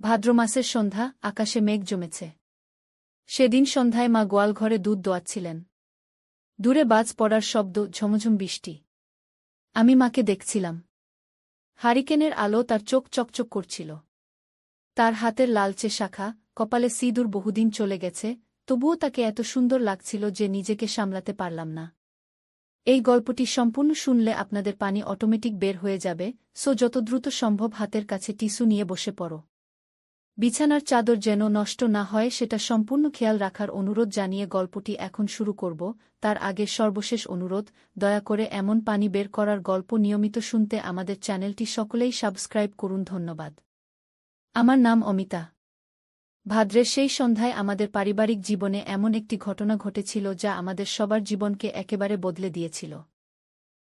ভাদ্র মাসের সন্ধ্যা, আকাশে মেঘ জমেছে। সেদিন সন্ধ্যায় মা গোয়ালঘরে দুধ দোয়াচ্ছিলেন। দূরে বাজ পড়ার শব্দ, ঝমঝম বৃষ্টি। আমি মাকে দেখছিলাম। হারিকেনের আলো তার চোখ চকচক করছিল। তার হাতের লালচে শাখা, কপালে সিঁদুর। বহুদিন চলে গেছে, তবুও তাকে এত সুন্দর লাগছিল যে নিজেকে সামলাতে পারলাম না। এই গল্পটি সম্পূর্ণ শুনলে আপনাদের পানি অটোমেটিক বের হয়ে যাবে, সো যত দ্রুত সম্ভব হাতের কাছে টিস্যু নিয়ে বসে পড়ো। বিছানার চাদর যেন নষ্ট না হয় সেটা সম্পূর্ণ খেয়াল রাখার অনুরোধ জানিয়ে গল্পটি এখন শুরু করব। তার আগে সর্বশেষ অনুরোধ, দয়া করে এমন পানি বের করার গল্প নিয়মিত শুনতে আমাদের চ্যানেলটি সকলেই সাবস্ক্রাইব করুন। ধন্যবাদ। আমার নাম অমিতা। ভাদ্রের সেই সন্ধ্যায় আমাদের পারিবারিক জীবনে এমন একটি ঘটনা ঘটেছিল যা আমাদের সবার জীবনকে একেবারে বদলে দিয়েছিল।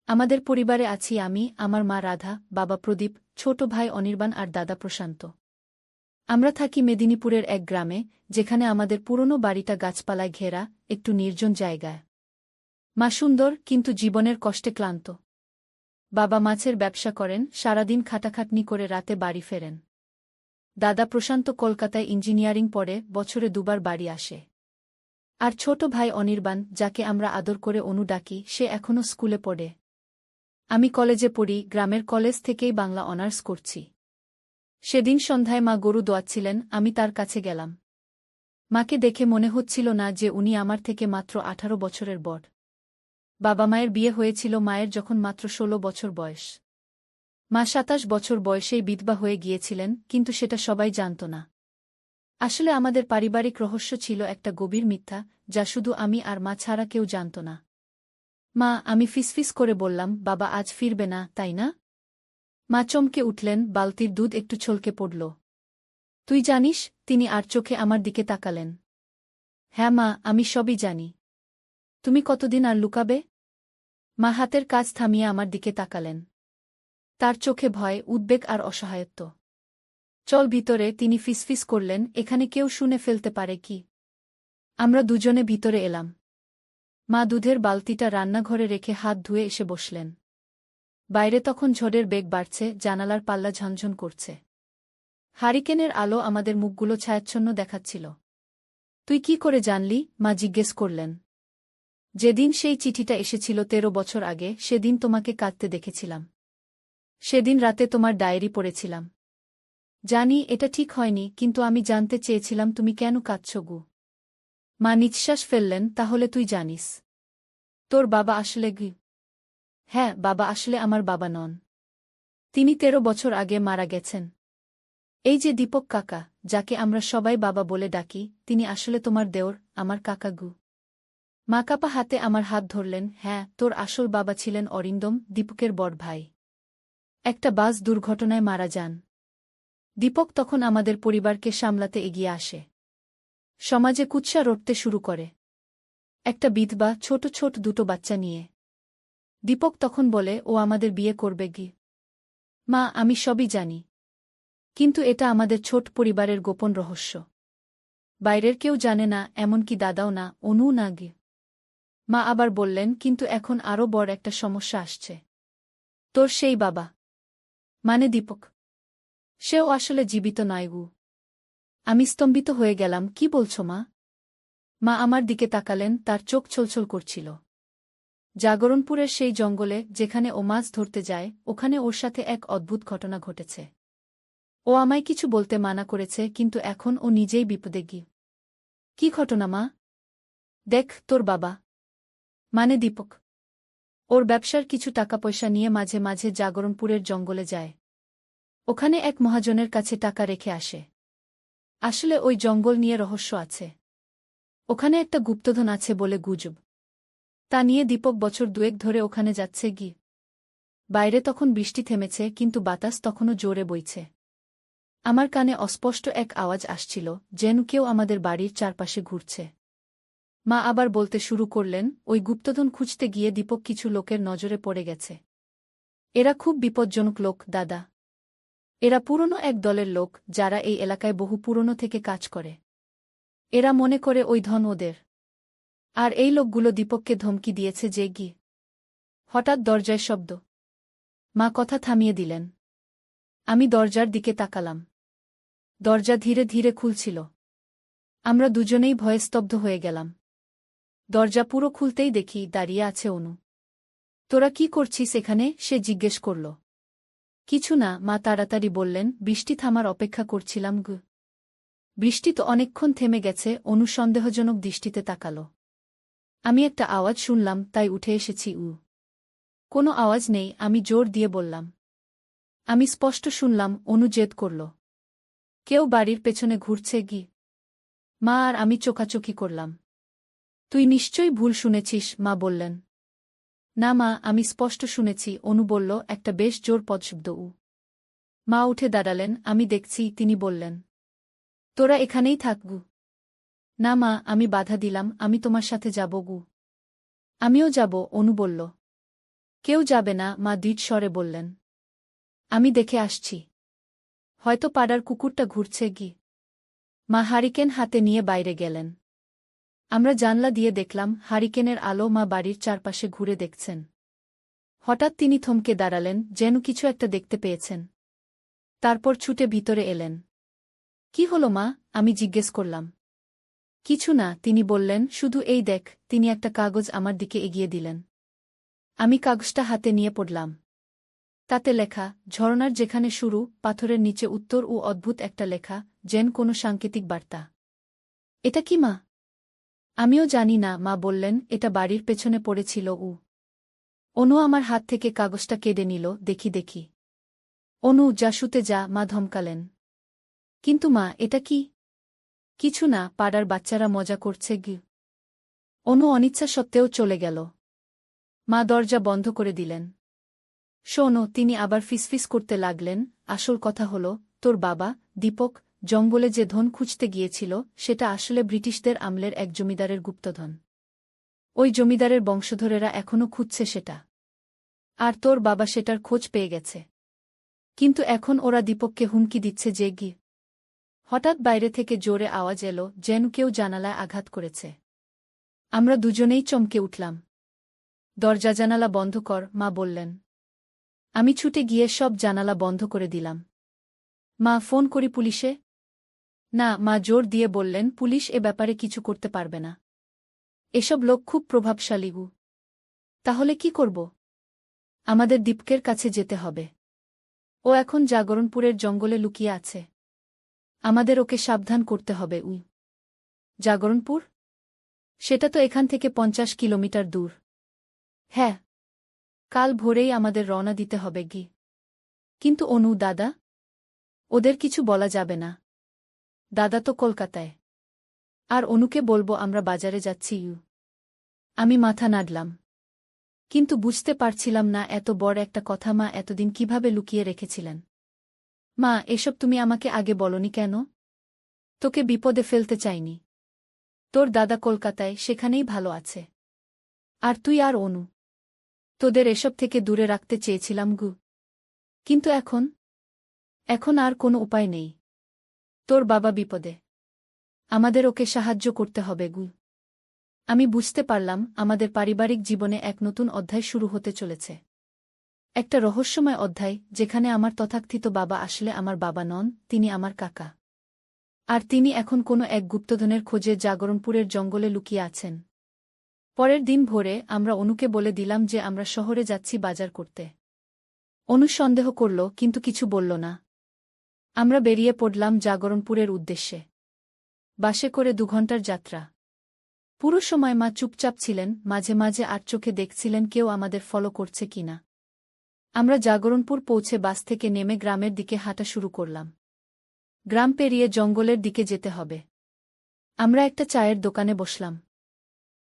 আমাদের পরিবারে আছি আমি, আমার মা রাধা, বাবা প্রদীপ, ছোট ভাই অনির্বাণ আর দাদা প্রশান্ত। আমরা থাকি মেদিনীপুরের এক গ্রামে, যেখানে আমাদের পুরনো বাড়িটা গাছপালায় ঘেরা, একটু নির্জন জায়গায়। মা সুন্দর, কিন্তু জীবনের কষ্টে ক্লান্ত। বাবা মাছের ব্যবসা করেন, সারাদিন খাটাখাটনি করে রাতে বাড়ি ফেরেন। দাদা প্রশান্ত কলকাতায় ইঞ্জিনিয়ারিং পড়ে, বছরে দুবার বাড়ি আসে। আর ছোট ভাই অনির্বাণ, যাকে আমরা আদর করে অনু ডাকি, সে এখনও স্কুলে পড়ে। আমি কলেজে পড়ি, গ্রামের কলেজ থেকেই বাংলা অনার্স করছি। সেদিন সন্ধ্যায় মা গরু দোয়াচ্ছিলেন, আমি তার কাছে গেলাম। মাকে দেখে মনে হচ্ছিল না যে উনি আমার থেকে মাত্র 18 বছরের বড়। বাবা মায়ের বিয়ে হয়েছিল মায়ের যখন মাত্র 16 বছর বয়স। মা 27 বছর বয়সেই বিধবা হয়ে গিয়েছিলেন, কিন্তু সেটা সবাই জানত না। আসলে আমাদের পারিবারিক রহস্য ছিল একটা গভীর মিথ্যা, যা শুধু আমি আর মা ছাড়া কেউ জানত না। মা, আমি ফিসফিস করে বললাম, বাবা আজ ফিরবে না, তাই না? মা চমকে উঠলেন, বালতির দুধ একটু ছলকে পড়ল। তুই জানিস? তিনি আর চোখে আমার দিকে তাকালেন। হ্যাঁ মা, আমি সবই জানি। তুমি কতদিন আর লুকাবে? মা হাতের কাজ থামিয়ে আমার দিকে তাকালেন। তার চোখে ভয়, উদ্বেগ আর অসহায়ত্ব। চল ভিতরে, তিনি ফিসফিস করলেন, এখানে কেউ শুনে ফেলতে পারে কি? আমরা দুজনে ভিতরে এলাম। মা দুধের বালতিটা রান্নাঘরে রেখে হাত ধুয়ে এসে বসলেন। বাইরে তখন ঝড়ের বেগ বাড়ছে, জানালার পাল্লা ঝনঝন করছে। হারিকেনের আলো আমাদের মুখগুলো ছায়াচ্ছন্ন দেখাচ্ছিল। তুই কি করে জানলি? মা জিজ্ঞেস করলেন। যেদিন সেই চিঠিটা এসেছিল 13 বছর আগে, সেদিন তোমাকে কাঁদতে দেখেছিলাম। সেদিন রাতে তোমার ডায়েরি পড়েছিলাম। জানি এটা ঠিক হয়নি, কিন্তু আমি জানতে চেয়েছিলাম তুমি কেন কাঁদছ গু। মা নিঃশ্বাস ফেললেন, তাহলে তুই জানিস? তোর বাবা আসলে গি? হ্যাঁ, বাবা আসলে আমার বাবা নন। তিনি 13 বছর আগে মারা গেছেন। এই যে দীপক কাকা, যাকে আমরা সবাই বাবা বলে ডাকি, তিনি আসলে তোমার দেওর, আমার কাকা গু। মা কাপা হাতে আমার হাত ধরলেন। হ্যাঁ, তোর আসল বাবা ছিলেন অরিন্দম, দীপকের বড় ভাই। একটা বাস দুর্ঘটনায় মারা যান। দীপক তখন আমাদের পরিবারকে সামলাতে এগিয়ে আসে। সমাজে কুৎসা রটতে শুরু করে। একটা বিধবা, ছোট ছোট দুটো বাচ্চা নিয়ে। দীপক তখন বলে ও আমাদের বিয়ে করবে গি। মা, আমি সবই জানি। কিন্তু এটা আমাদের ছোট পরিবারের গোপন রহস্য। বাইরের কেউ জানে না, এমনকি দাদাও না, অনুও না গি। মা আবার বললেন, কিন্তু এখন আরও বড় একটা সমস্যা আসছে। তোর সেই বাবা, মানে দীপক, সেও আসলে জীবিত নয় গু। আমি স্তম্ভিত হয়ে গেলাম। কি বলছো মা? মা আমার দিকে তাকালেন, তার চোখ ছলছল করছিল। জাগরণপুরের সেই জঙ্গলে, যেখানে ও মাছ ধরতে যায়, ওখানে ওর সাথে এক অদ্ভুত ঘটনা ঘটেছে। ও আমায় কিছু বলতে মানা করেছে, কিন্তু এখন ও নিজেই বিপদে গি। কি ঘটনা মা? দেখ, তোর বাবা, মানে দীপক, ওর ব্যবসার কিছু টাকা পয়সা নিয়ে মাঝে মাঝে জাগরণপুরের জঙ্গলে যায়। ওখানে এক মহাজনের কাছে টাকা রেখে আসে। আসলে ওই জঙ্গল নিয়ে রহস্য আছে। ওখানে একটা গুপ্তধন আছে বলে গুজব। তা নিয়ে দীপক বছর দুয়েক ধরে ওখানে যাচ্ছে গি। বাইরে তখন বৃষ্টি থেমেছে, কিন্তু বাতাস তখনও জোরে বইছে। আমার কানে অস্পষ্ট এক আওয়াজ আসছিল, যেন কেউ আমাদের বাড়ির চারপাশে ঘুরছে। মা আবার বলতে শুরু করলেন, ওই গুপ্তধন খুঁজতে গিয়ে দীপক কিছু লোকের নজরে পড়ে গেছে। এরা খুব বিপজ্জনক লোক দাদা। এরা পুরনো এক দলের লোক, যারা এই এলাকায় বহু পুরনো থেকে কাজ করে। এরা মনে করে ওই ধন ওদের। আর এই লোকগুলো দীপককে ধমকি দিয়েছে যে গি। হঠাৎ দরজায় শব্দ। মা কথা থামিয়ে দিলেন। আমি দরজার দিকে তাকালাম। দরজা ধীরে ধীরে খুলছিল। আমরা দুজনেই ভয়ে স্তব্ধ হয়ে গেলাম। দরজা পুরো খুলতেই দেখি দাঁড়িয়ে আছে অনু। তোরা কি করছিস এখানে? সে জিজ্ঞেস করল। কিছু না, মা তাড়াতাড়ি বললেন, বৃষ্টি থামার অপেক্ষা করছিলাম গু। বৃষ্টি তো অনেকক্ষণ থেমে গেছে। অনু সন্দেহজনক দৃষ্টিতে তাকাল। আমি একটা আওয়াজ শুনলাম, তাই উঠে এসেছি। কোনো আওয়াজ নেই, আমি জোর দিয়ে বললাম। আমি স্পষ্ট শুনলাম, অনু জেদ করল। কেউ বাড়ির পেছনে ঘুরছে গি। মা আর আমি চোখাচোখি করলাম। তুই নিশ্চয়ই ভুল শুনেছিস, মা বললেন। না মা, আমি স্পষ্ট শুনেছি, অনু বলল, একটা বেশ জোর পদশব্দ। মা উঠে দাঁড়ালেন। আমি দেখছি, তিনি বললেন। তোরা এখানেই থাক গু। না মা, আমি বাধা দিলাম, আমি তোমার সাথে যাব গু। আমিও যাব, অনু বলল। কেউ যাবে না, মা দৃঢ় স্বরে বললেন। আমি দেখে আসছি। হয়তো পাড়ার কুকুরটা ঘুরছে গি। মা হারিকেন হাতে নিয়ে বাইরে গেলেন। আমরা জানলা দিয়ে দেখলাম হারিকেনের আলো। মা বাড়ির চারপাশে ঘুরে দেখছেন। হঠাৎ তিনি থমকে দাঁড়ালেন, যেন কিছু একটা দেখতে পেয়েছেন। তারপর ছুটে ভিতরে এলেন। কি হলো মা? আমি জিজ্ঞেস করলাম। কিছু না, তিনি বললেন, শুধু এই দেখ। তিনি একটা কাগজ আমার দিকে এগিয়ে দিলেন। আমি কাগজটা হাতে নিয়ে পড়লাম। তাতে লেখা, ঝরনার যেখানে শুরু, পাথরের নিচে উত্তর। অদ্ভুত একটা লেখা, যেন কোনো সাংকেতিক বার্তা। এটা কি মা? আমিও জানি না, মা বললেন, এটা বাড়ির পেছনে পড়েছিল। অনু আমার হাত থেকে কাগজটা কেড়ে নিল। দেখি। অনু, যা, শুতে যা, মা ধমকালেন। কিন্তু মা, এটা কি? কিছু না, পাড়ার বাচ্চারা মজা করছে গি। অনু অনিচ্ছা সত্ত্বেও চলে গেল। মা দরজা বন্ধ করে দিলেন। শোনো, তিনি আবার ফিসফিস করতে লাগলেন, আসল কথা হল, তোর বাবা, দীপক, জঙ্গলে যে ধন খুঁজতে গিয়েছিল, সেটা আসলে ব্রিটিশদের আমলের এক জমিদারের গুপ্তধন। ওই জমিদারের বংশধরেরা এখনও খুঁজছে সেটা। আর তোর বাবা সেটার খোঁজ পেয়ে গেছে। কিন্তু এখন ওরা দীপককে হুমকি দিচ্ছে যে গি। হঠাৎ বাইরে থেকে জোরে আওয়াজ এলো, যেন কেউ জানালায় আঘাত করেছে। আমরা দুজনেই চমকে উঠলাম। দরজা জানালা বন্ধ কর, মা বললেন। আমি ছুটে গিয়ে সব জানালা বন্ধ করে দিলাম। মা, ফোন করি পুলিশে? না, মা জোর দিয়ে বললেন, পুলিশ এ ব্যাপারে কিছু করতে পারবে না। এসব লোক খুব প্রভাবশালী। তাহলে কি করব? আমাদের দীপকের কাছে যেতে হবে। ও এখন জাগরণপুরের জঙ্গলে লুকিয়ে আছে। আমাদের ওকে সাবধান করতে হবে। জাগরণপুর? সেটা তো এখান থেকে 50 কিলোমিটার দূর। হ্যাঁ। কাল ভোরেই আমাদের রওনা দিতে হবে গি। কিন্তু অনু, দাদা? ওদের কিছু বলা যাবে না। দাদা তো কলকাতায়। আর অনুকে বলবো আমরা বাজারে যাচ্ছি। আমি মাথা নাড়লাম। কিন্তু বুঝতে পারছিলাম না, এত বড় একটা কথা মা এতদিন কিভাবে লুকিয়ে রেখেছিলেন। মা, এসব তুমি আমাকে আগে বলনি কেন? তোকে বিপদে ফেলতে চাইনি। তোর দাদা কলকাতায়, সেখানেই ভালো আছে। আর তুই আর অনু, তোদের এসব থেকে দূরে রাখতে চেয়েছিলাম গু। কিন্তু এখন আর কোনো উপায় নেই। তোর বাবা বিপদে। আমাদের ওকে সাহায্য করতে হবে গু। আমি বুঝতে পারলাম, আমাদের পারিবারিক জীবনে এক নতুন অধ্যায় শুরু হতে চলেছে। একটা রহস্যময় অধ্যায়, যেখানে আমার তথাকথিত বাবা আসলে আমার বাবা নন, তিনি আমার কাকা। আর তিনি এখন কোনো এক গুপ্তধনের খোঁজে জাগরণপুরের জঙ্গলে লুকিয়ে আছেন। পরের দিন ভোরে আমরা অনুকে বলে দিলাম যে আমরা শহরে যাচ্ছি বাজার করতে। অনু সন্দেহ করল, কিন্তু কিছু বলল না। আমরা বেরিয়ে পড়লাম জাগরণপুরের উদ্দেশ্যে। বাসে করে 2 ঘণ্টার যাত্রা। পুরো সময় মা চুপচাপ ছিলেন, মাঝে মাঝে আর চোখে দেখছিলেন কেউ আমাদের ফলো করছে কিনা। আমরা জাগরণপুর পৌঁছে বাস থেকে নেমে গ্রামের দিকে হাঁটা শুরু করলাম। গ্রাম পেরিয়ে জঙ্গলের দিকে যেতে হবে। আমরা একটা চায়ের দোকানে বসলাম।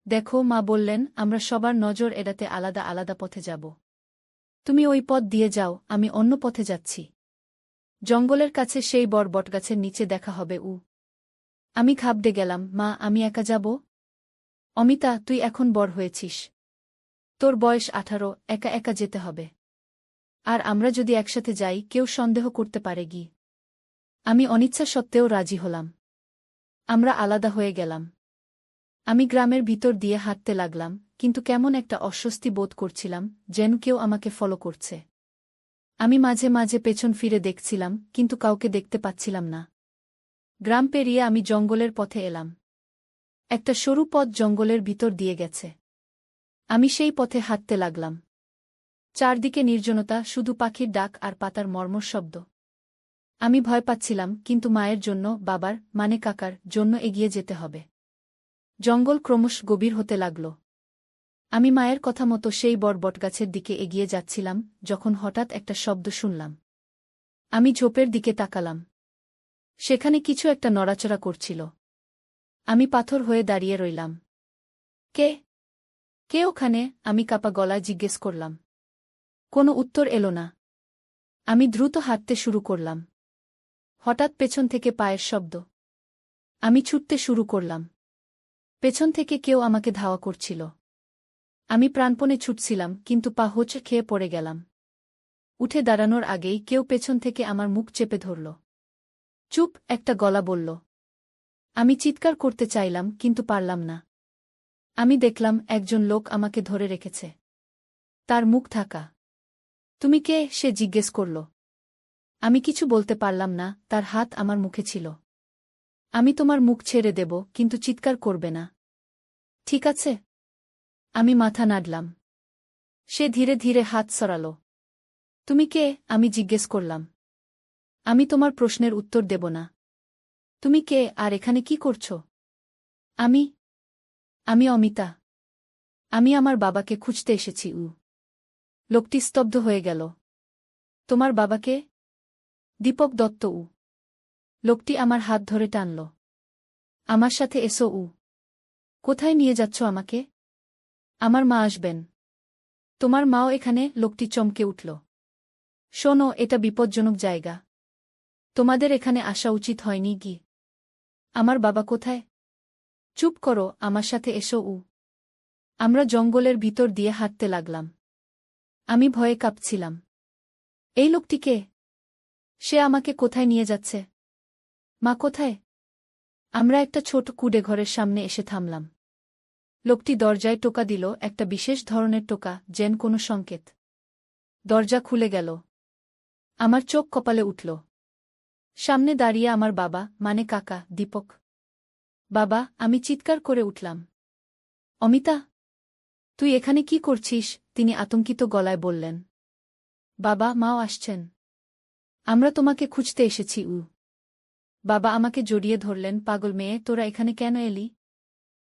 দেখো, মা বললেন, আমরা সবার নজর এড়াতে আলাদা আলাদা পথে যাব। তুমি ওই পথ দিয়ে যাও, আমি অন্য পথে যাচ্ছি। জঙ্গলের কাছে সেই বড় বটগাছের নিচে দেখা হবে। আমি ঘাবড়ে গেলাম। মা, আমি একা যাব? অমিতা, তুই এখন বড় হয়েছিস। তোর বয়স 18, একা একা যেতে হবে। আর আমরা যদি একসাথে যাই, কেউ সন্দেহ করতে পারে গি। আমি অনিচ্ছা সত্ত্বেও রাজি হলাম। আমরা আলাদা হয়ে গেলাম। আমি গ্রামের ভিতর দিয়ে হাঁটতে লাগলাম, কিন্তু কেমন একটা অস্বস্তি বোধ করছিলাম, যেন কেউ আমাকে ফলো করছে। আমি মাঝে মাঝে পেছন ফিরে দেখছিলাম, কিন্তু কাউকে দেখতে পাচ্ছিলাম না। গ্রাম পেরিয়ে আমি জঙ্গলের পথে এলাম। একটা সরু পথ জঙ্গলের ভিতর দিয়ে গেছে। আমি সেই পথে হাঁটতে লাগলাম। চারদিকে নির্জনতা, শুধু পাখির ডাক আর পাতার মর্মর শব্দ। আমি ভয় পাচ্ছিলাম, কিন্তু মায়ের জন্য, বাবার মানে কাকার জন্য এগিয়ে যেতে হবে। জঙ্গল ক্রমশ গভীর হতে লাগল। আমি মায়ের কথা মতো সেই বড় বটগাছের দিকে এগিয়ে যাচ্ছিলাম, যখন হঠাৎ একটা শব্দ শুনলাম। আমি ঝোপের দিকে তাকালাম। সেখানে কিছু একটা নড়াচড়া করছিল। আমি পাথর হয়ে দাঁড়িয়ে রইলাম। কে কে ওখানে? আমি কাপা গলায় জিজ্ঞেস করলাম। কোনো উত্তর এলো না। আমি দ্রুত হাঁটতে শুরু করলাম। হঠাৎ পেছন থেকে পায়ের শব্দ। আমি ছুটতে শুরু করলাম। পেছন থেকে কেউ আমাকে ধাওয়া করছিল। আমি প্রাণপণে ছুটছিলাম, কিন্তু পা হোঁচট খেয়ে পড়ে গেলাম। উঠে দাঁড়ানোর আগেই কেউ পেছন থেকে আমার মুখ চেপে ধরল। চুপ, একটা গলা বলল। আমি চিৎকার করতে চাইলাম, কিন্তু পারলাম না। আমি দেখলাম একজন লোক আমাকে ধরে রেখেছে। তার মুখ ঢাকা। তুমি কে? সে জিজ্ঞেস করল। আমি কিছু বলতে পারলাম না, তার হাত আমার মুখে ছিল। আমি তোমার মুখ ছেড়ে দেব, কিন্তু চিৎকার করবে না, ঠিক আছে? আমি মাথা নাড়লাম। সে ধীরে ধীরে হাত সরাল। তুমি কে? আমি জিজ্ঞেস করলাম। আমি তোমার প্রশ্নের উত্তর দেব না। তুমি কে, আর এখানে কি করছ? আমি আমি অমিতা। আমি আমার বাবাকে খুঁজতে এসেছি। লোকটি স্তব্ধ হয়ে গেল। তোমার বাবাকে? দীপক দত্ত। লোকটি আমার হাত ধরে টানল। আমার সাথে এসো। কোথায় নিয়ে যাচ্ছ আমাকে? আমার মা আসবেন। তোমার মাও এখানে? লোকটি চমকে উঠল। শোনো, এটা বিপজ্জনক জায়গা। তোমাদের এখানে আসা উচিত হয়নি। কি? আমার বাবা কোথায়? চুপ করো, আমার সাথে এসো। আমরা জঙ্গলের ভিতর দিয়ে হাঁটতে লাগলাম। আমি ভয়ে কাঁপছিলাম। এই লোকটি কে? সে আমাকে কোথায় নিয়ে যাচ্ছে? মা কোথায়? আমরা একটা ছোট কুঁড়ে ঘরের সামনে এসে থামলাম। লোকটি দরজায় টোকা দিল, একটা বিশেষ ধরনের টোকা, যেন কোনো সংকেত। দরজা খুলে গেল। আমার চোখ কপালে উঠল। সামনে দাঁড়িয়ে আমার বাবা, মানে কাকা, দীপক। বাবা! আমি চিৎকার করে উঠলাম। অমিতা, তুই এখানে কি করছিস? তিনি আতঙ্কিত গলায় বললেন। বাবা, মাও আসছেন। আমরা তোমাকে খুঁজতে এসেছি। বাবা আমাকে জড়িয়ে ধরলেন। পাগল মেয়ে, তোরা এখানে কেন এলি?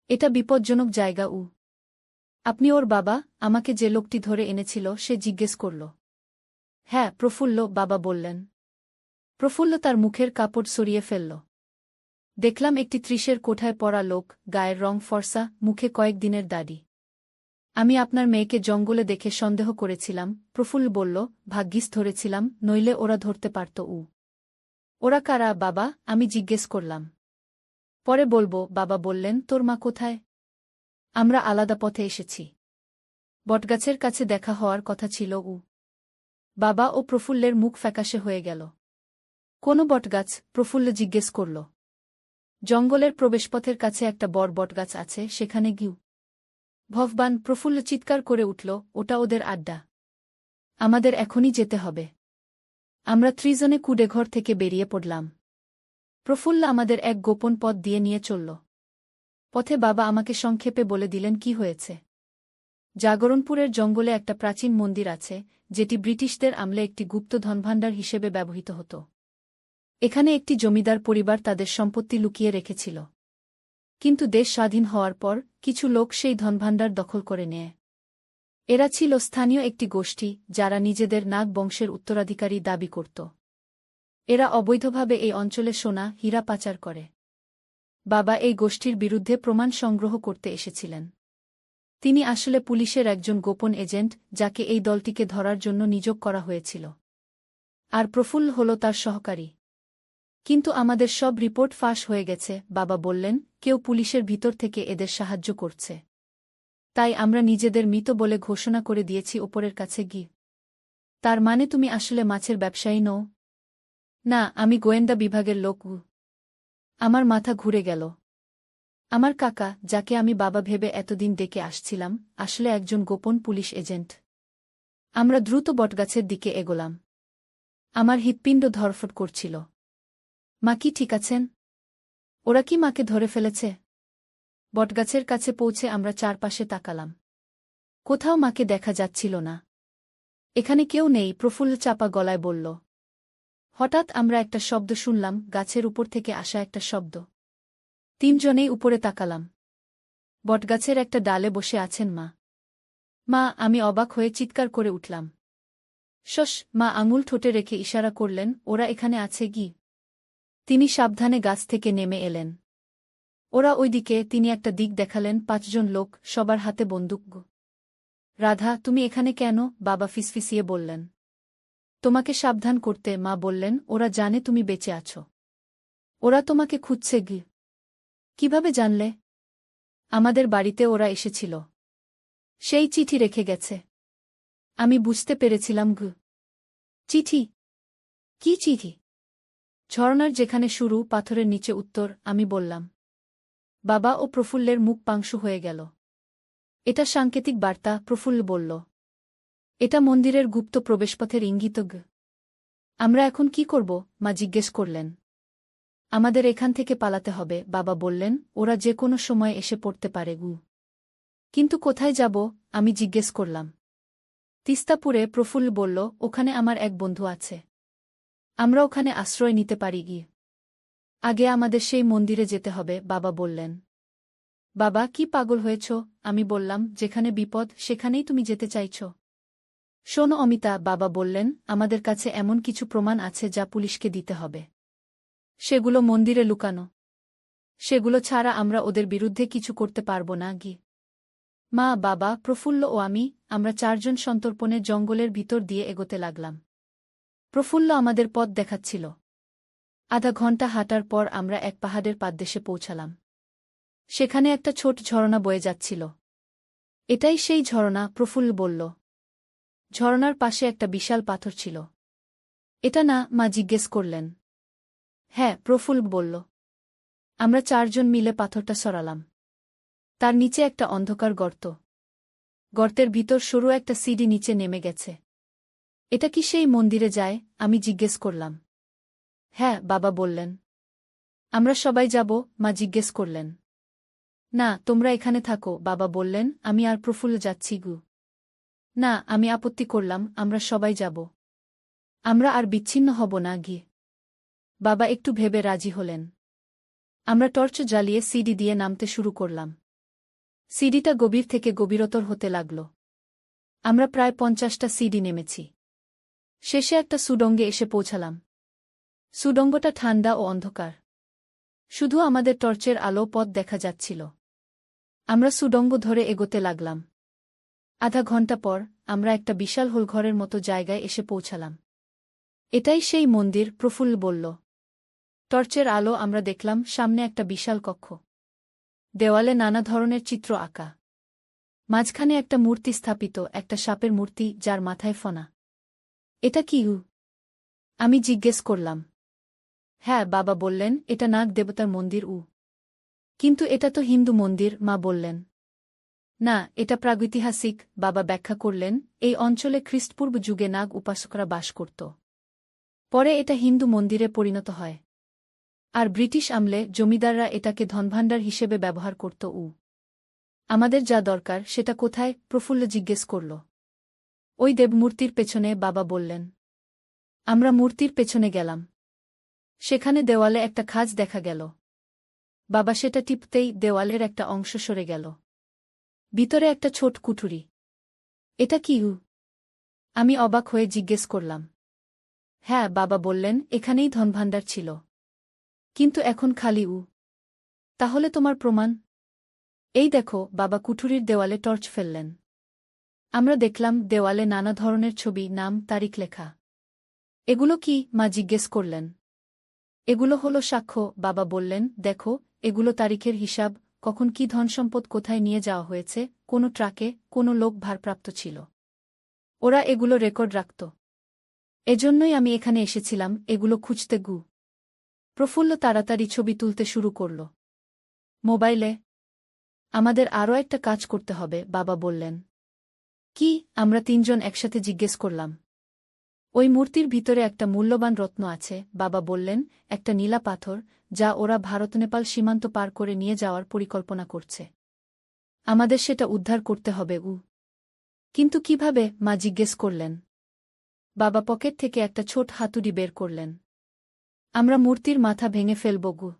এটা বিপজ্জনক জায়গা। আপনি ওর বাবা? আমাকে যে লোকটি ধরে এনেছিল সে জিজ্ঞেস করল। হ্যাঁ, প্রফুল্ল, বাবা বললেন। প্রফুল্ল তার মুখের কাপড় সরিয়ে ফেলল। দেখলাম একটি 30-এর কোঠায় পরা লোক, গায়ের রং ফর্সা, মুখে কয়েকদিনের দাড়ি। আমি আপনার মেয়েকে জঙ্গলে দেখে সন্দেহ করেছিলাম, প্রফুল্ল বলল। ভাগ্যিস ধরেছিলাম, নইলে ওরা ধরতে পারত। ওরা কারা বাবা? আমি জিজ্ঞেস করলাম। পরে বলবো, বাবা বললেন। তোর মা কোথায়? আমরা আলাদা পথে এসেছি। বটগাছের কাছে দেখা হওয়ার কথা ছিল। বাবা ও প্রফুল্লের মুখ ফ্যাকাশে হয়ে গেল। কোন বটগাছ? প্রফুল্ল জিজ্ঞেস করল। জঙ্গলের প্রবেশপথের কাছে একটা বড় বটগাছ আছে, সেখানে গিউ। ভগবান! প্রফুল্ল চিৎকার করে উঠল। ওটা ওদের আড্ডা। আমাদের এখনই যেতে হবে। আমরা 3 জনে কুঁড়েঘর থেকে বেরিয়ে পড়লাম। প্রফুল্ল আমাদের এক গোপন পথ দিয়ে নিয়ে চলল। পথে বাবা আমাকে সংক্ষেপে বলে দিলেন কি হয়েছে। জাগরণপুরের জঙ্গলে একটা প্রাচীন মন্দির আছে, যেটি ব্রিটিশদের আমলে একটি গুপ্ত ধনভাণ্ডার হিসেবে ব্যবহৃত হতো। এখানে একটি জমিদার পরিবার তাদের সম্পত্তি লুকিয়ে রেখেছিল। কিন্তু দেশ স্বাধীন হওয়ার পর কিছু লোক সেই ধনভাণ্ডার দখল করে নেয়। এরা ছিল স্থানীয় একটি গোষ্ঠী, যারা নিজেদের নাগ বংশের উত্তরাধিকারী দাবি করত। এরা অবৈধভাবে এই অঞ্চলে সোনা, হীরা পাচার করে। বাবা এই গোষ্ঠীর বিরুদ্ধে প্রমাণ সংগ্রহ করতে এসেছিলেন। তিনি আসলে পুলিশের একজন গোপন এজেন্ট, যাকে এই দলটিকে ধরার জন্য নিয়োগ করা হয়েছিল। আর প্রফুল্ল হল তার সহকারী। কিন্তু আমাদের সব রিপোর্ট ফাঁস হয়ে গেছে, বাবা বললেন। কেউ পুলিশের ভিতর থেকে এদের সাহায্য করছে। তাই আমরা নিজেদের মৃত বলে ঘোষণা করে দিয়েছি ওপরের কাছে গিয়ে। তার মানে তুমি আসলে মাছের ব্যবসায়ী নও? না, আমি গোয়েন্দা বিভাগের লোক। আমার মাথা ঘুরে গেল। আমার কাকা, যাকে আমি বাবা ভেবে এতদিন ডেকে আসছিলাম, আসলে একজন গোপন পুলিশ এজেন্ট। আমরা দ্রুত বটগাছের দিকে এগোলাম। আমার হৃৎপিণ্ড ধড়ফড় করছিল। মা কি ঠিক আছেন? ওরা কি মাকে ধরে ফেলেছে? বটগাছের কাছে পৌঁছে আমরা চারপাশে তাকালাম। কোথাও মাকে দেখা যাচ্ছিল না। এখানে কেউ নেই, প্রফুল্ল চাপা গলায় বলল। হঠাৎ আমরা একটা শব্দ শুনলাম, গাছের উপর থেকে আসা একটা শব্দ। তিনজনেই উপরে তাকালাম। বটগাছের একটা ডালে বসে আছেন মা। মা! আমি অবাক হয়ে চিৎকার করে উঠলাম। শশ! মা আঙুল ঠোঁটে রেখে ইশারা করলেন, ওরা এখানে আছে কি? তিনি সাবধানে গাছ থেকে নেমে এলেন। ওরা ওইদিকে, তিনি একটা দিক দেখালেন, 5 জন লোক, সবার হাতে বন্দুক। রাধা, তুমি এখানে কেন? বাবা ফিসফিসিয়ে বললেন। তোমাকে সাবধান করতে, মা বললেন, ওরা জানে তুমি বেঁচে আছো। ওরা তোমাকে খুঁজছে। কিভাবে জানলে? আমাদের বাড়িতে ওরা এসেছিল। সেই চিঠি রেখে গেছে। আমি বুঝতে পেরেছিলাম। চিঠি? কি চিঠি? ঝরনার যেখানে শুরু, পাথরের নিচে উত্তর, আমি বললাম। বাবা ও প্রফুল্লের মুখ পাংশু হয়ে গেল। এটা সাংকেতিক বার্তা, প্রফুল্ল বলল। এটা মন্দিরের গুপ্ত প্রবেশপথের ইঙ্গিত। আমরা এখন কি করব? মা জিজ্ঞেস করলেন। আমাদের এখান থেকে পালাতে হবে, বাবা বললেন, ওরা যে কোনো সময় এসে পড়তে পারে। কিন্তু কোথায় যাব? আমি জিজ্ঞেস করলাম। তিস্তাপুরে, প্রফুল্ল বলল, ওখানে আমার এক বন্ধু আছে। আমরা ওখানে আশ্রয় নিতে পারি। আগে আমাদের সেই মন্দিরে যেতে হবে, বাবা বললেন। বাবা, কি পাগল হয়েছ? আমি বললাম, যেখানে বিপদ সেখানেই তুমি যেতে চাইছ। শোনো অমিতা, বাবা বললেন, আমাদের কাছে এমন কিছু প্রমাণ আছে যা পুলিশকে দিতে হবে। সেগুলো মন্দিরে লুকানো। সেগুলো ছাড়া আমরা ওদের বিরুদ্ধে কিছু করতে পারব না। মা, বাবা, প্রফুল্ল ও আমি, আমরা 4 জন সন্তর্পণে জঙ্গলের ভিতর দিয়ে এগোতে লাগলাম। প্রফুল্ল আমাদের পথ দেখাচ্ছিল। আধা ঘণ্টা হাঁটার পর আমরা এক পাহাড়ের পাদদেশে পৌঁছালাম। সেখানে একটা ছোট ঝরনা বয়ে যাচ্ছিল। এটাই সেই ঝরনা, প্রফুল্ল বলল। ঝরনার পাশে একটা বিশাল পাথর ছিল। এটা না? মা জিজ্ঞেস করলেন। হ্যাঁ, প্রফুল্ল বলল। আমরা 4 জন মিলে পাথরটা সরালাম। তার নিচে একটা অন্ধকার গর্ত। গর্তের ভিতর সরু একটা সিঁড়ি নিচে নেমে গেছে। এটা কি সেই মন্দিরে যায়? আমি জিজ্ঞেস করলাম। হ্যাঁ, বাবা বললেন। আমরা সবাই যাব? মা জিজ্ঞেস করলেন। না, তোমরা এখানে থাকো, বাবা বললেন, আমি আর প্রফুল্ল যাচ্ছি। না, আমি আপত্তি করলাম, আমরা সবাই যাব। আমরা আর বিচ্ছিন্ন হব না। বাবা একটু ভেবে রাজি হলেন। আমরা টর্চ জ্বালিয়ে সিঁড়ি দিয়ে নামতে শুরু করলাম। সিঁড়িটা গভীর থেকে গভীরতর হতে লাগল। আমরা প্রায় 50টা সিঁড়ি নেমেছি। শেষে একটা সুড়ঙ্গে এসে পৌঁছালাম। সুড়ঙ্গটা ঠান্ডা ও অন্ধকার। শুধু আমাদের টর্চের আলো পথ দেখা যাচ্ছিল। আমরা সুড়ঙ্গ ধরে এগোতে লাগলাম। আধা ঘণ্টা পর আমরা একটা বিশাল হোলঘরের মতো জায়গায় এসে পৌঁছালাম। এটাই সেই মন্দির, প্রফুল্ল বলল। টর্চের আলো আমরা দেখলাম সামনে একটা বিশাল কক্ষ। দেওয়ালে নানা ধরনের চিত্র আঁকা। মাঝখানে একটা মূর্তি স্থাপিত, একটা সাপের মূর্তি যার মাথায় ফনা। এটা কি? আমি জিজ্ঞেস করলাম। হ্যাঁ, বাবা বললেন, এটা নাগ দেবতার মন্দির। কিন্তু এটা তো হিন্দু মন্দির, মা বললেন। না, এটা প্রাগৈতিহাসিক, বাবা ব্যাখ্যা করলেন। এই অঞ্চলে খ্রিস্টপূর্ব যুগে নাগ উপাসকরা বাস করত। পরে এটা হিন্দু মন্দিরে পরিণত হয়। আর ব্রিটিশ আমলে জমিদাররা এটাকে ধনভাণ্ডার হিসেবে ব্যবহার করত। আমাদের যা দরকার সেটা কোথায়? প্রফুল্ল জিজ্ঞেস করল। ওই দেবমূর্তির পেছনে, বাবা বললেন। আমরা মূর্তির পেছনে গেলাম। সেখানে দেওয়ালে একটা খাঁজ দেখা গেল। বাবা সেটা টিপতেই দেওয়ালের একটা অংশ সরে গেল। ভিতরে একটা ছোট কুঠুরি। এটা কি? আমি অবাক হয়ে জিজ্ঞেস করলাম। হ্যাঁ, বাবা বললেন, এখানেই ধনভাণ্ডার ছিল। কিন্তু এখন খালি। তাহলে তোমার প্রমাণ? এই দেখো, বাবা কুঠুরির দেওয়ালে টর্চ ফেললেন। আমরা দেখলাম দেওয়ালে নানা ধরনের ছবি, নাম, তারিখ লেখা। এগুলো কি? মা জিজ্ঞেস করলেন। এগুলো হলো সাক্ষ্য, বাবা বললেন। দেখো, এগুলো তারিখের হিসাব, কখন কি ধনসম্পদ কোথায় নিয়ে যাওয়া হয়েছে, কোন ট্রাকে, কোন লোক ভারপ্রাপ্ত ছিল। ওরা এগুলো রেকর্ড রাখত। এজন্যই আমি এখানে এসেছিলাম, এগুলো খুঁজতে। প্রফুল্ল তাড়াতাড়ি ছবি তুলতে শুরু করল। মোবাইলে। আমাদের আরও একটা কাজ করতে হবে, বাবা বললেন। কি? আমরা 3 জন একসাথে জিজ্ঞেস করলাম। ওই মূর্তির ভিতরে একটা মূল্যবান রত্ন আছে, বাবা বললেন, একটা নীলা পাথর, যা ওরা ভারত-নেপাল সীমান্ত পার করে নিয়ে যাওয়ার পরিকল্পনা করছে। আমাদের সেটা উদ্ধার করতে হবে। কিন্তু কিভাবে? মা জিজ্ঞেস করলেন। বাবা পকেট থেকে একটা ছোট হাতুড়ি বের করলেন। আমরা মূর্তির মাথা ভেঙে ফেলব।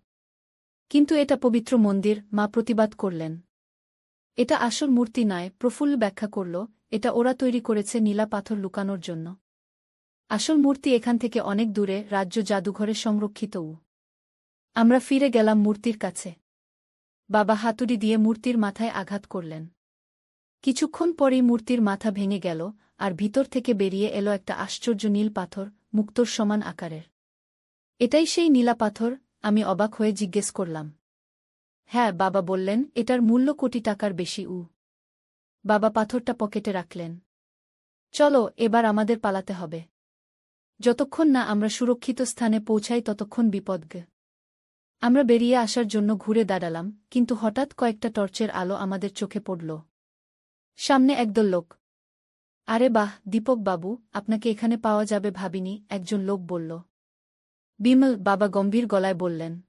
কিন্তু এটা পবিত্র মন্দির, মা প্রতিবাদ করলেন। এটা আসল মূর্তি নয়, প্রফুল্ল ব্যাখ্যা করল, এটা ওরা তৈরি করেছে নীলা পাথর লুকানোর জন্য। আসল মূর্তি এখান থেকে অনেক দূরে, রাজ্য জাদুঘরে সংরক্ষিত। আমরা ফিরে গেলাম মূর্তির কাছে। বাবা হাতুড়ি দিয়ে মূর্তির মাথায় আঘাত করলেন। কিছুক্ষণ পরেই মূর্তির মাথা ভেঙে গেল, আর ভিতর থেকে বেরিয়ে এলো একটা আশ্চর্য নীল পাথর, মুক্তোর সমান আকারের। এটাই সেই নীলা পাথর? আমি অবাক হয়ে জিজ্ঞেস করলাম। হ্যাঁ, বাবা বললেন, এটার মূল্য কোটি টাকার বেশি। বাবা পাথরটা পকেটে রাখলেন। চলো, এবার আমাদের পালাতে হবে। যতক্ষণ না আমরা সুরক্ষিত স্থানে পৌঁছাই ততক্ষণ বিপদ। আমরা বেরিয়ে আসার জন্য ঘুরে দাঁড়ালাম, কিন্তু হঠাৎ কয়েকটা টর্চের আলো আমাদের চোখে পড়ল। সামনে একদল লোক। আরে বাহ, দীপক বাবু, আপনাকে এখানে পাওয়া যাবে ভাবিনি, একজন লোক বলল। বিমল, বাবা গম্ভীর গলায় বললেন।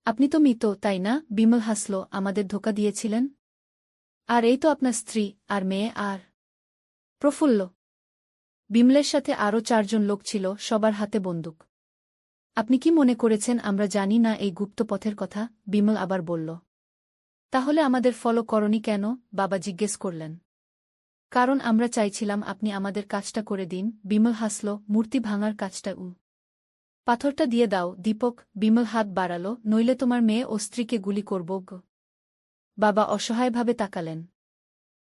আপনি তো মৃত, তাই না? বিমল হাসল। আমাদের ধোঁকা দিয়েছিলেন? আর এই তো আপনার স্ত্রী, আর মেয়ে, আর প্রফুল্ল। বিমলের সাথে আরও 4 জন লোক ছিল, সবার হাতে বন্দুক। আপনি কি মনে করেছেন আমরা জানি না এই গুপ্ত পথের কথা? বিমল আবার বলল। তাহলে আমাদের ফলো করনি কেন? বাবা জিজ্ঞেস করলেন। কারণ আমরা চাইছিলাম আপনি আমাদের কাজটা করে দিন। বিমল হাসল। মূর্তি ভাঙার কাজটা। পাথরটা দিয়ে দাও, দীপক। বিমল হাত বাড়াল, নইলে তোমার মেয়ে ও স্ত্রীকে গুলি করব। বাবা অসহায়ভাবে তাকালেন।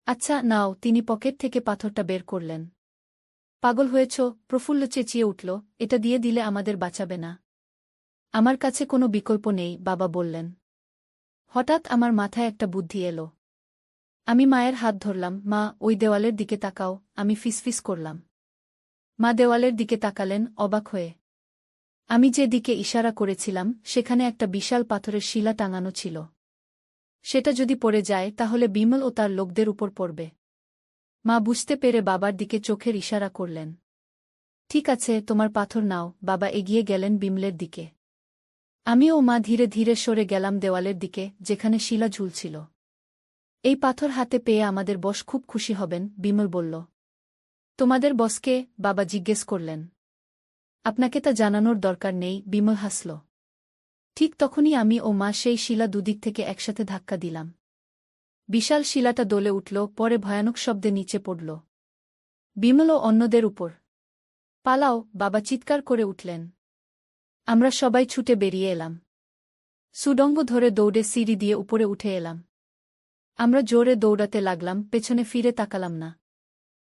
আচ্ছা, নাও। তিনি পকেট থেকে পাথরটা বের করলেন। পাগল হয়েছ? প্রফুল্ল চেঁচিয়ে উঠল, এটা দিয়ে দিলে আমাদের বাঁচাবে না। আমার কাছে কোনো বিকল্প নেই, বাবা বললেন। হঠাৎ আমার মাথায় একটা বুদ্ধি এলো। আমি মায়ের হাত ধরলাম। মা, ওই দেওয়ালের দিকে তাকাও। আমি ফিসফিস করলাম। মা দেওয়ালের দিকে তাকালেন, অবাক হয়ে। আমি যে দিকে ইশারা করেছিলাম সেখানে একটা বিশাল পাথরের শিলা টাঙানো ছিল। সেটা যদি পড়ে যায় তাহলে বিমল ও তার লোকদের উপর পড়বে। মা বুঝতে পেরে বাবার দিকে চোখের ইশারা করলেন। ঠিক আছে, তোমার পাথর নাও। বাবা এগিয়ে গেলেন বিমলের দিকে। আমি ও মা ধীরে ধীরে সরে গেলাম দেওয়ালের দিকে, যেখানে শিলা ঝুলছিল। এই পাথর হাতে পেয়ে আমাদের বস খুব খুশি হবেন, বিমল বলল। তোমাদের বসকে? বাবা জিজ্ঞেস করলেন। আপনাকে তা জানানোর দরকার নেই, বিমল হাসল। ঠিক তখনই আমি ও মা সেই শিলা দুদিক থেকে একসাথে ধাক্কা দিলাম। বিশাল শিলাটা দোলে উঠল, পরে ভয়ানক শব্দে নিচে পড়ল। বিমল ও অন্যদের উপর। পালাও, বাবা চিৎকার করে উঠলেন। আমরা সবাই ছুটে বেরিয়ে এলাম। সুডঙ্গ ধরে দৌড়ে সিঁড়ি দিয়ে উপরে উঠে এলাম। আমরা জোরে দৌড়াতে লাগলাম, পেছনে ফিরে তাকালাম না।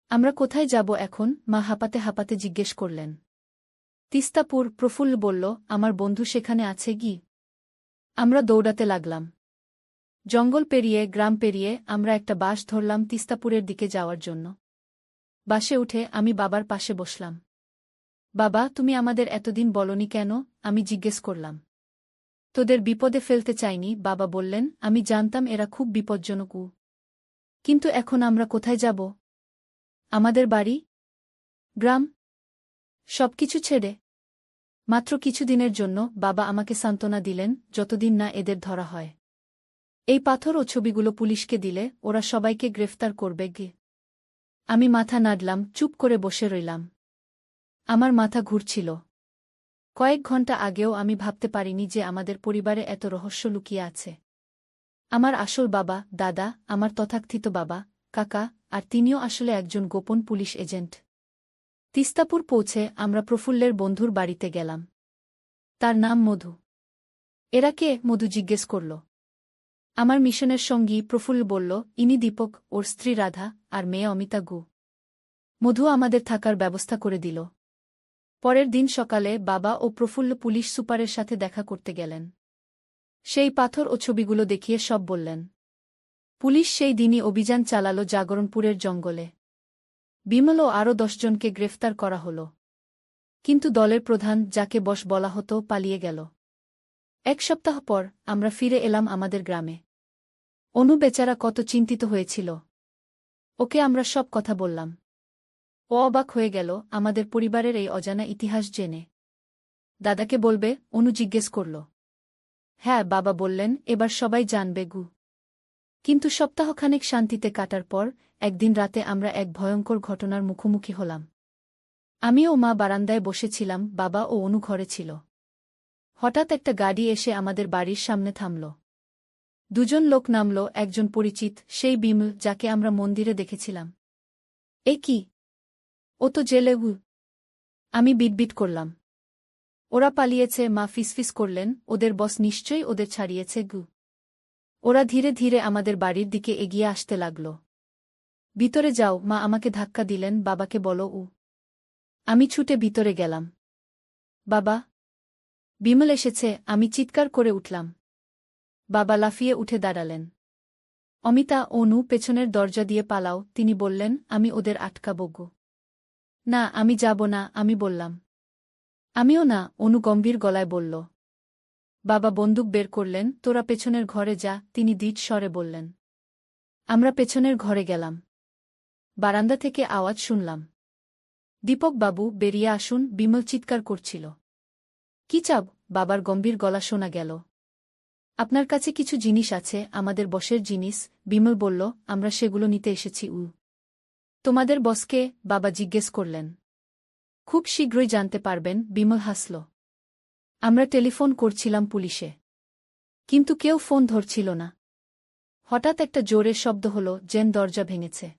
আমরা কোথায় যাব এখন? মা হাঁপাতে হাঁপাতে জিজ্ঞেস করলেন। তিস্তাপুর, প্রফুল্ল বলল। আমার বন্ধু সেখানে আছে কি? আমরা দৌড়াতে লাগলাম। জঙ্গল পেরিয়ে, গ্রাম পেরিয়ে আমরা একটা বাস ধরলাম তিস্তাপুরের দিকে যাওয়ার জন্য। বাসে উঠে আমি বাবার পাশে বসলাম। বাবা, তুমি আমাদের এতদিন বলনি কেন? আমি জিজ্ঞেস করলাম। তোদের বিপদে ফেলতে চাইনি, বাবা বললেন। আমি জানতাম এরা খুব বিপজ্জনক। কিন্তু এখন আমরা কোথায় যাব? আমাদের বাড়ি, গ্রাম, সবকিছু ছেড়ে। মাত্র কিছুদিনের জন্য, বাবা আমাকে সান্ত্বনা দিলেন, যতদিন না এদের ধরা হয়। এই পাথর ও ছবিগুলো পুলিশকে দিলে ওরা সবাইকে গ্রেফতার করবে। আমি মাথা নাড়লাম, চুপ করে বসে রইলাম। আমার মাথা ঘুরছিল। কয়েক ঘন্টা আগেও আমি ভাবতে পারিনি যে আমাদের পরিবারে এত রহস্য লুকিয়ে আছে। আমার আসল বাবা, দাদা, আমার তথাকথিত বাবা, কাকা, আর তিনিও আসলে একজন গোপন পুলিশ এজেন্ট। তিস্তাপুর পৌঁছে আমরা প্রফুল্লের বন্ধুর বাড়িতে গেলাম। তার নাম মধু। এরা কে? মধু জিজ্ঞেস করল। আমার মিশনের সঙ্গী, প্রফুল্ল বলল। ইনি দীপক, ওর স্ত্রী রাধা, আর মেয়ে অমিতা গু। মধু আমাদের থাকার ব্যবস্থা করে দিল। পরের দিন সকালে বাবা ও প্রফুল্ল পুলিশ সুপারের সাথে দেখা করতে গেলেন। সেই পাথর ও ছবিগুলো দেখিয়ে সব বললেন। পুলিশ সেই দিনই অভিযান চালাল জাগরণপুরের জঙ্গলে। বিমল ও আরও 10 জনকে গ্রেফতার করা হল। কিন্তু দলের প্রধান, যাকে বস বলা হতো, পালিয়ে গেল। 1 সপ্তাহ পর আমরা ফিরে এলাম আমাদের গ্রামে। অনু বেচারা কত চিন্তিত হয়েছিল। ওকে আমরা সব কথা বললাম। ও অবাক হয়ে গেল আমাদের পরিবারের এই অজানা ইতিহাস জেনে। দাদাকে বলবে? অনু জিজ্ঞেস করল। হ্যাঁ, বাবা বললেন, এবার সবাই জানবে গু। কিন্তু সপ্তাহখানেক শান্তিতে কাটার পর একদিন রাতে আমরা এক ভয়ঙ্কর ঘটনার মুখোমুখি হলাম। আমি ও মা বারান্দায় বসেছিলাম, বাবা ও অনু ঘরে ছিল। হঠাৎ একটা গাড়ি এসে আমাদের বাড়ির সামনে থামল। দুজন লোক নামল, একজন পরিচিত, সেই বিমল যাকে আমরা মন্দিরে দেখেছিলাম। এ কি? ও তো জেলে গু। আমি বিটবিট করলাম। ওরা পালিয়েছে, মা ফিসফিস করলেন, ওদের বস নিশ্চয়ই ওদের ছাড়িয়েছে গু। ওরা ধীরে ধীরে আমাদের বাড়ির দিকে এগিয়ে আসতে লাগল। ভিতরে যাও, মা আমাকে ধাক্কা দিলেন, বাবাকে বলো উ। আমি ছুটে ভিতরে গেলাম। বাবা, বিমল এসেছে, আমি চিৎকার করে উঠলাম। বাবা লাফিয়ে উঠে দাঁড়ালেন। অমিতা, অনু, পেছনের দরজা দিয়ে পালাও, তিনি বললেন। আমি ওদের আটকাব গো। না, আমি যাব না, আমি বললাম। আমিও না, অনু গম্ভীর গলায় বলল। বাবা বন্দুক বের করলেন। তোরা পেছনের ঘরে যা, তিনি দৃঢ় স্বরে বললেন। আমরা পেছনের ঘরে গেলাম। বারান্দা থেকে আওয়াজ শুনলাম। দীপক বাবু, বেরিয়ে আসুন, বিমল চিৎকার করছিল। কি চাব? বাবার গম্ভীর গলা শোনা গেল। আপনার কাছে কিছু জিনিস আছে, আমাদের বসের জিনিস। বিমল বলল, আমরা সেগুলো নিতে এসেছি উ। তোমাদের বসকে? বাবা জিজ্ঞেস করলেন। খুব শীঘ্রই জানতে পারবেন, বিমল হাসল। আমরা টেলিফোন করছিলাম পুলিশে, কিন্তু কেউ ফোন ধরছিল না। হঠাৎ একটা জোরে শব্দ হল, যেন দরজা ভেঙেছে।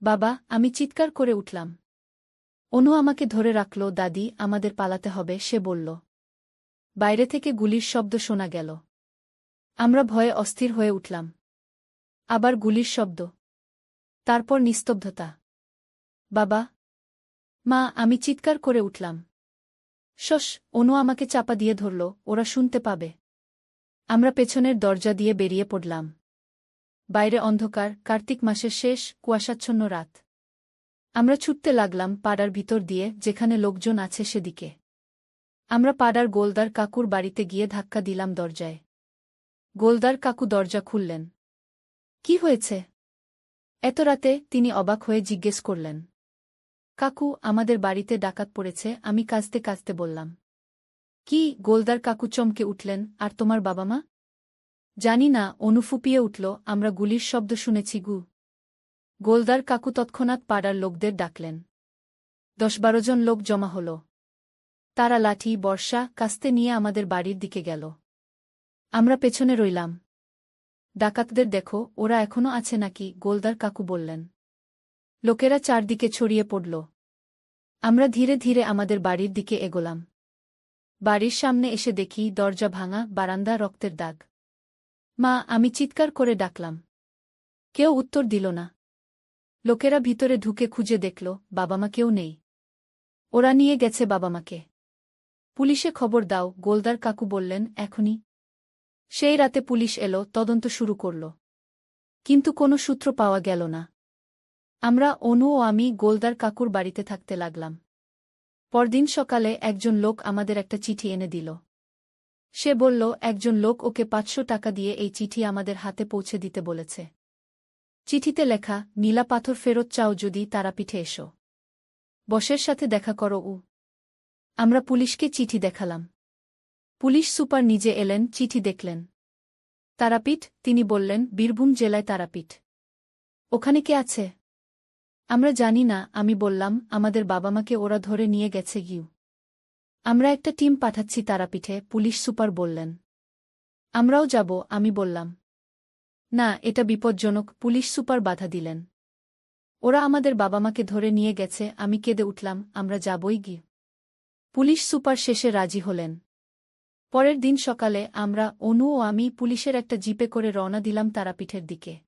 বাবা, আমি চিৎকার করে উঠলাম। অনু আমাকে ধরে রাখল। দাদি, আমাদের পালাতে হবে, সে বলল। বাইরে থেকে গুলির শব্দ শোনা গেল। আমরা ভয়ে অস্থির হয়ে উঠলাম। আবার গুলির শব্দ। তারপর নিস্তব্ধতা। বাবা, মা, আমি চিৎকার করে উঠলাম। শশ! অনু আমাকে চাপা দিয়ে ধরল, ওরা শুনতে পাবে। আমরা পেছনের দরজা দিয়ে বেরিয়ে পড়লাম। বাইরে অন্ধকার, কার্তিক মাসের শেষ, কুয়াশাচ্ছন্ন রাত। আমরা ছুটতে লাগলাম পাড়ার ভিতর দিয়ে, যেখানে লোকজন আছে সেদিকে। আমরা পাড়ার গোলদার কাকুর বাড়িতে গিয়ে ধাক্কা দিলাম দরজায়। গোলদার কাকু দরজা খুললেন। কি হয়েছে এত রাতে? তিনি অবাক হয়ে জিজ্ঞেস করলেন। কাকু, আমাদের বাড়িতে ডাকাত পড়েছে, আমি কাঁদতে কাঁদতে বললাম। কি? গোলদার কাকু চমকে উঠলেন। আর তোমার বাবা মা? জানি না, অনু ফুপিয়ে উঠল। আমরা গুলির শব্দ শুনেছি গু। গোলদার কাকু তৎক্ষণাৎ পাড়ার লোকদের ডাকলেন। 10-12 জন লোক জমা হল। তারা লাঠি, বর্শা, কাস্তে নিয়ে আমাদের বাড়ির দিকে গেল। আমরা পেছনে রইলাম। ডাকাতদের দেখো, ওরা এখনো আছে নাকি? গোলদার কাকু বললেন। লোকেরা চারদিকে ছড়িয়ে পড়ল। আমরা ধীরে ধীরে আমাদের বাড়ির দিকে এগোলাম। বাড়ির সামনে এসে দেখি দরজা ভাঙা, বারান্দা রক্তের দাগ। মা, আমি চিৎকার করে ডাকলাম। কেউ উত্তর দিল না। লোকেরা ভিতরে ঢুকে খুঁজে দেখল, বাবা মা কেউ নেই। ওরা নিয়ে গেছে বাবা মাকে। পুলিশে খবর দাও, গোলদার কাকু বললেন। এখনই। সেই রাতে পুলিশ এলো, তদন্ত শুরু করল। কিন্তু কোনো সূত্র পাওয়া গেল না। আমরা, অনু ও আমি, গোলদার কাকুর বাড়িতে থাকতে লাগলাম। পরদিন সকালে একজন লোক আমাদের একটা চিঠি এনে দিল। সে বলল, একজন লোক ওকে 500 টাকা দিয়ে এই চিঠি আমাদের হাতে পৌঁছে দিতে বলেছে। চিঠিতে লেখা, নীলা পাথর ফেরত চাও যদি তারাপীঠে এসো। বসের সাথে দেখা করো উ। আমরা পুলিশকে চিঠি দেখালাম। পুলিশ সুপার নিজে এলেন, চিঠি দেখলেন। তারাপীঠ? তিনি বললেন, বীরভূম জেলায় তারাপীঠ। ওখানে কে আছে? আমরা জানি না, আমি বললাম। আমাদের বাবা মাকে ওরা ধরে নিয়ে গেছে গিউ। আমরা একটা টিম পাঠাচ্ছি তারাপীঠে, পুলিশ সুপার বললেন। আমরাও যাব, আমি বললাম। না, এটা বিপজ্জনক, পুলিশ সুপার বাধা দিলেন। ওরা আমাদের বাবা মাকে ধরে নিয়ে গেছে। আমি কেঁদে উঠলাম। আমরা যাবই গিয়ে। পুলিশ সুপার শেষে রাজি হলেন। পরের দিন সকালে আমরা, অনু ও আমি, পুলিশের একটা জিপে করে রওনা দিলাম তারাপীঠের দিকে।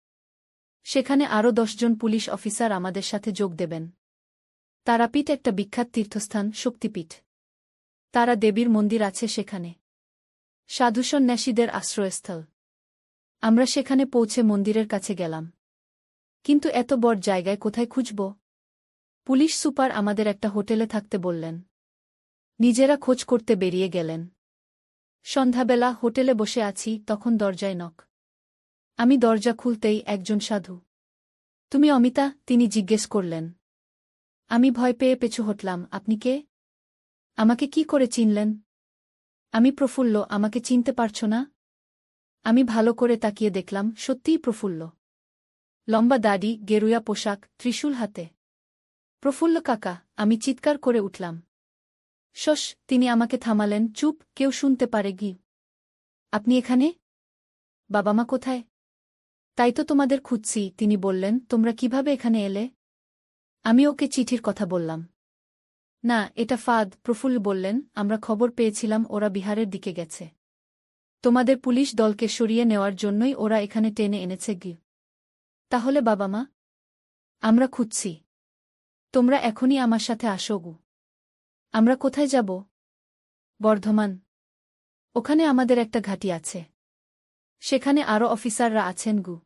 সেখানে আরও 10 জন পুলিশ অফিসার আমাদের সাথে যোগ দেবেন। তারাপীঠ একটা বিখ্যাত তীর্থস্থান, শক্তিপীঠ। তারা দেবীর মন্দির আছে সেখানে। সাধুসন্ন্যাসীদের আশ্রয়স্থল। আমরা সেখানে পৌঁছে মন্দিরের কাছে গেলাম। কিন্তু এত বড় জায়গায় কোথায় খুঁজব? পুলিশ সুপার আমাদের একটা হোটেলে থাকতে বললেন। নিজেরা খোঁজ করতে বেরিয়ে গেলেন। সন্ধ্যাবেলা হোটেলে বসে আছি, তখন দরজায় নক। আমি দরজা খুলতেই একজন সাধু। তুমি অমিতা? তিনি জিজ্ঞেস করলেন। আমি ভয় পেয়ে পেছু হটলাম। আপনি কে? আমাকে কি করে চিনলেন? আমি প্রফুল্ল। আমাকে চিনতে পারছ না? আমি ভালো করে তাকিয়ে দেখলাম, সত্যিই প্রফুল্ল। লম্বা দাড়ি, গেরুয়া পোশাক, ত্রিশূল হাতে। প্রফুল্ল কাকা! আমি চিৎকার করে উঠলাম। শশ! তিনি আমাকে থামালেন। চুপ, কেউ শুনতে পারে গি। আপনি এখানে? বাবা মা কোথায়? তাই তো তোমাদের খুঁজছি। তিনি বললেন, তোমরা কিভাবে এখানে এলে? আমি ওকে চিঠির কথা বললাম। না, এটা ফাঁদ। প্রফুল্ল বললেন, আমরা খবর পেয়েছিলাম ওরা বিহারের দিকে গেছে। তোমাদের পুলিশ দলকে সরিয়ে নেওয়ার জন্যই ওরা এখানে টেনে এনেছে গি। তাহলে বাবা মা? আমরা খুঁজছি। তোমরা এখনই আমার সাথে আসো গু। আমরা কোথায় যাব? বর্ধমান। ওখানে আমাদের একটা ঘাঁটি আছে। সেখানে আরও অফিসাররা আছেন গু।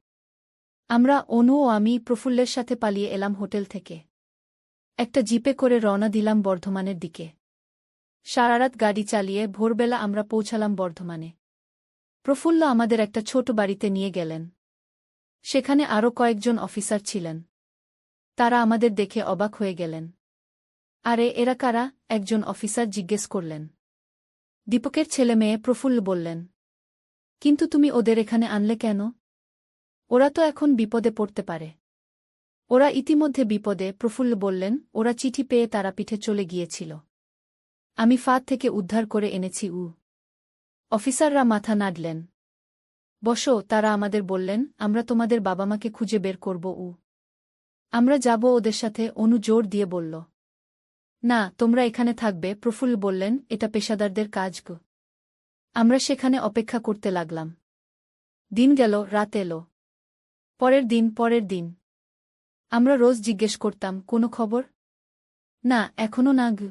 আমরা, অনু ও আমি প্রফুল্লের সাথে পালিয়ে এলাম হোটেল থেকে। একটা জিপে করে রওনা দিলাম বর্ধমানের দিকে। সারারাত গাড়ি চালিয়ে ভোরবেলা আমরা পৌঁছালাম বর্ধমানে। প্রফুল্ল আমাদের একটা ছোট বাড়িতে নিয়ে গেলেন। সেখানে আরও কয়েকজন অফিসার ছিলেন। তারা আমাদের দেখে অবাক হয়ে গেলেন। আরে এরা কারা? একজন অফিসার জিজ্ঞেস করলেন। দীপকের ছেলে মেয়ে। প্রফুল্ল বললেন। কিন্তু তুমি ওদের এখানে আনলে কেন? ওরা তো এখন বিপদে পড়তে পারে। ওরা ইতিমধ্যে বিপদে। প্রফুল্ল বললেন, ওরা চিঠি পেয়ে তারাপীঠে চলে গিয়েছিল। আমি ফাঁদ থেকে উদ্ধার করে এনেছি। অফিসাররা মাথা নাড়লেন। বসো। তারা আমাদের বললেন, আমরা তোমাদের বাবা মাকে খুঁজে বের করব। আমরা যাব ওদের সাথে। অনু জোর দিয়ে বলল। না, তোমরা এখানে থাকবে। প্রফুল্ল বললেন, এটা পেশাদারদের কাজ গো। আমরা সেখানে অপেক্ষা করতে লাগলাম। দিন গেল, রাত এলো। পরের দিন। আমরা রোজ জিজ্ঞেস করতাম, কোনো খবর? না, এখনো না গো।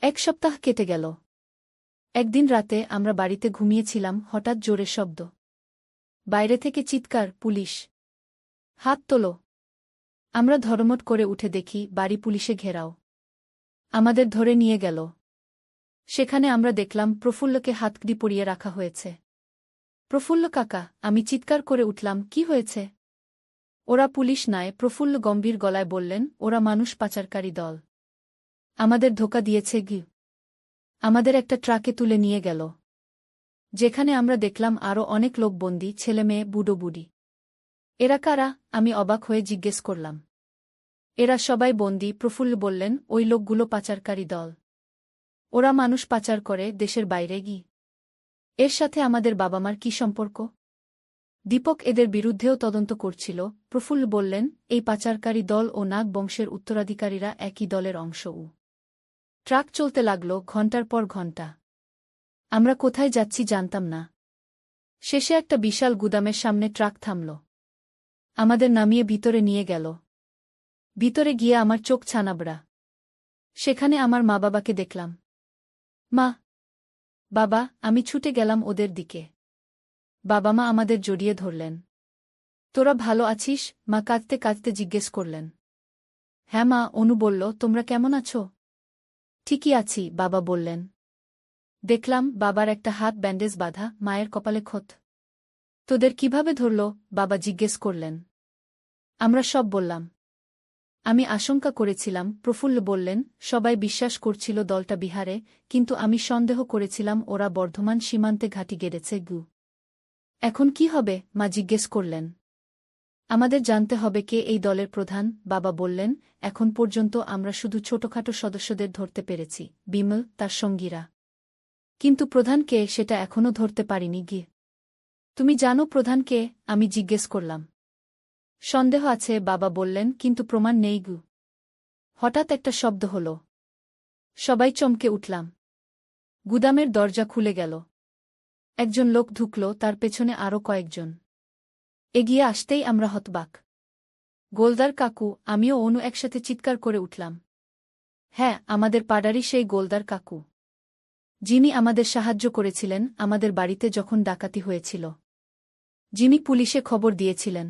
এক সপ্তাহ কেটে গেল। একদিন রাতে আমরা বাড়িতে ঘুমিয়েছিলাম, হঠাৎ জোরে শব্দ। বাইরে থেকে চিৎকার, পুলিশ! হাত তোলো! আমরা ধর্মট করে উঠে দেখি, বাড়ি পুলিশে ঘেরাও। আমাদের ধরে নিয়ে গেল। সেখানে আমরা দেখলাম প্রফুল্লকে হাতকড়ি পরিয়ে রাখা হয়েছে। প্রফুল্ল কাকা! আমি চিৎকার করে উঠলাম, কি হয়েছে? ওরা পুলিশ নয়। প্রফুল্ল গম্ভীর গলায় বললেন, ওরা মানুষ পাচারকারী দল। আমাদের ধোঁকা দিয়েছে গি। আমাদের একটা ট্রাকে তুলে নিয়ে গেল। যেখানে আমরা দেখলাম আরও অনেক লোক বন্দী, ছেলেমেয়ে, বুড়ো বুড়ি। এরা কারা? আমি অবাক হয়ে জিজ্ঞেস করলাম। এরা সবাই বন্দী। প্রফুল্ল বললেন, ওই লোকগুলো পাচারকারী দল। ওরা মানুষ পাচার করে দেশের বাইরে গি। এর সাথে আমাদের বাবা মার কি সম্পর্ক? দীপক এদের বিরুদ্ধেও তদন্ত করছিল। প্রফুল্ল বললেন, এই পাচারকারী দল ও নাগ বংশের উত্তরাধিকারীরা একই দলের অংশ। ট্রাক চলতে লাগল, ঘণ্টার পর ঘণ্টা। আমরা কোথায় যাচ্ছি জানতাম না। শেষে একটা বিশাল গুদামের সামনে ট্রাক থামল। আমাদের নামিয়ে ভিতরে নিয়ে গেল। ভিতরে গিয়ে আমার চোখ ছানাবড়া। সেখানে আমার মা বাবাকে দেখলাম। মা! বাবা! আমি ছুটে গেলাম ওদের দিকে। বাবা মা আমাদের জড়িয়ে ধরলেন। তোরা ভালো আছিস? মা কাঁদতে কাঁদতে জিজ্ঞেস করলেন। হ্যাঁ মা, অনু বলল, তোমরা কেমন আছো? ঠিকই আছি, বাবা বললেন। দেখলাম বাবার একটা হাত ব্যান্ডেজ বাঁধা, মায়ের কপালে ক্ষত। তোদের কিভাবে ধরল? বাবা জিজ্ঞেস করলেন। আমরা সব বললাম। আমি আশঙ্কা করেছিলাম। প্রফুল্ল বললেন, সবাই বিশ্বাস করছিল দলটা বিহারে, কিন্তু আমি সন্দেহ করেছিলাম ওরা বর্ধমান সীমান্তে ঘাঁটি গেড়েছে গু। এখন কি হবে? মা জিজ্ঞেস করলেন। আমাদের জানতে হবে কে এই দলের প্রধান। বাবা বললেন, এখন পর্যন্ত আমরা শুধু ছোটখাটো সদস্যদের ধরতে পেরেছি, বিমল, তার সঙ্গীরা। কিন্তু প্রধান কে সেটা এখনও ধরতে পারিনি গি। তুমি জানো প্রধান কে? আমি জিজ্ঞেস করলাম। সন্দেহ আছে, বাবা বললেন, কিন্তু প্রমাণ নেই গু। হঠাৎ একটা শব্দ হল। সবাই চমকে উঠলাম। গুদামের দরজা খুলে গেল। একজন লোক ঢুকল, তার পেছনে আরও কয়েকজন। এগিয়ে আসতেই আমরা হতবাক। গোলদার কাকু! আমিও অনু একসাথে চিৎকার করে উঠলাম। হ্যাঁ, আমাদের পাড়ারই সেই গোলদার কাকু, যিনি আমাদের সাহায্য করেছিলেন আমাদের বাড়িতে যখন ডাকাতি হয়েছিল, যিনি পুলিশে খবর দিয়েছিলেন।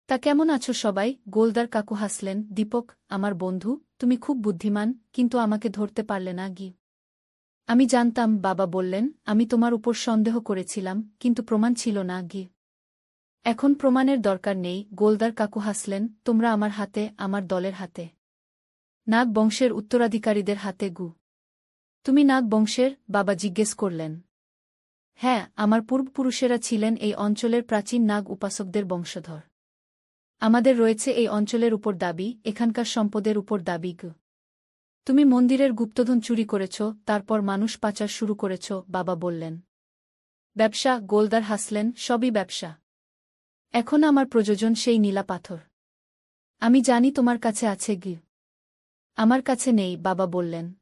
তা কেমন আছো সবাই? গোলদার কাকু হাসলেন। দীপক, আমার বন্ধু, তুমি খুব বুদ্ধিমান, কিন্তু আমাকে ধরতে পারলে না গি। আমি জানতাম, বাবা বললেন, আমি তোমার উপর সন্দেহ করেছিলাম, কিন্তু প্রমাণ ছিল না গি। এখন প্রমাণের দরকার নেই। গোলদার কাকু হাসলেন, তোমরা আমার হাতে, আমার দলের হাতে। নাগ বংশের উত্তরাধিকারীদের হাতে গু। তুমি নাগ বংশের? বাবা জিজ্ঞেস করলেন। হ্যাঁ, আমার পূর্বপুরুষেরা ছিলেন এই অঞ্চলের প্রাচীন নাগ উপাসকদের বংশধর। আমাদের রয়েছে এই অঞ্চলের উপর দাবি, এখানকার সম্পদের উপর দাবি গু। তুমি মন্দিরের গুপ্তধন চুরি করেছ, তারপর মানুষ পাচার শুরু করেছ, বাবা বললেন। ব্যবসা, গোলদার হাসলেন, সবই ব্যবসা। এখন আমার প্রয়োজন সেই নীলা পাথর। আমি জানি তোমার কাছে আছে গি। আমার কাছে নেই, বাবা বললেন।